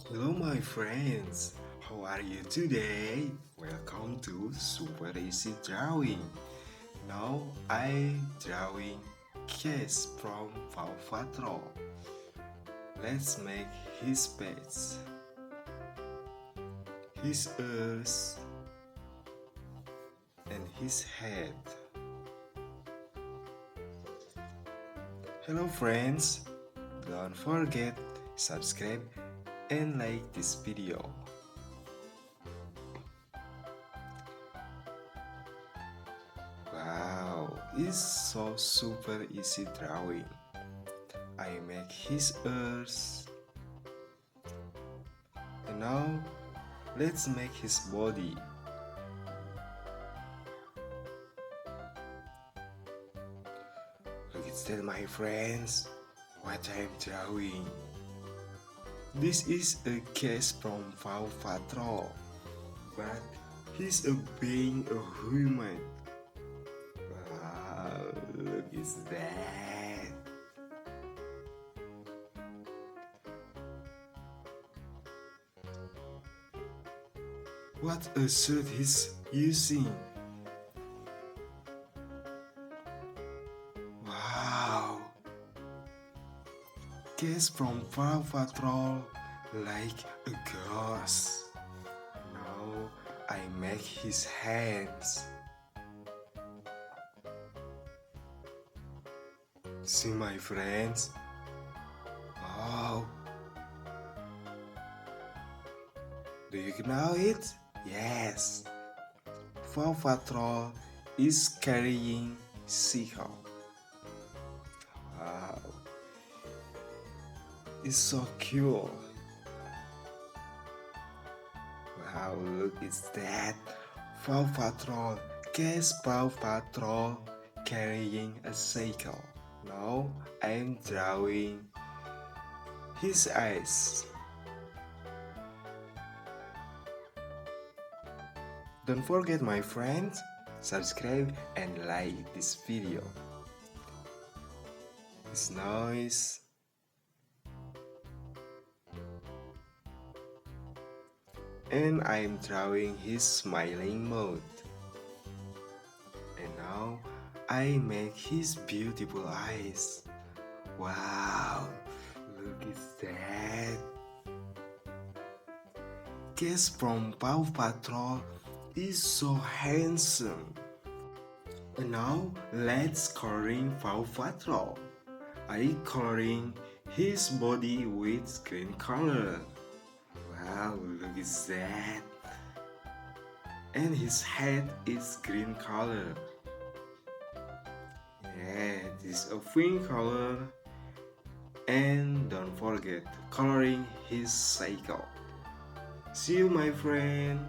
Hello my friends, how are you today? Welcome to Super Easy Drawing. Now I drawing Case from Paw Patrol. Let's make his face, his ears, and his head. Hello friends, don't forget subscribe and like this video. Wow, it's so super easy drawing. I make his ears. And now let's make his body. Look at that my friends, what I'm drawing. This is a case from Paw Patrol, but he's being a human. Wow, look at that. What a suit he's using. Wow. Case from Paw Patrol like a ghost. Now I make his hands. See my friends? Wow. Do you know it? Yes. Paw Patrol is carrying Seagull. Wow. It's so cool. Wow, look at that. Paw Patrol, Case Paw Patrol carrying a cycle. Now I'm drawing his eyes. Don't forget my friends, subscribe and like this video. It's nice. And I'm drawing his smiling mode. And now I make his beautiful eyes. Wow, look at that. Case from Paw Patrol is so handsome. And now let's coloring Paw Patrol. I coloring his body with green color. Wow, look at that. And his head is green color. Yeah, this is a pink color. And don't forget coloring his cycle. See you my friend.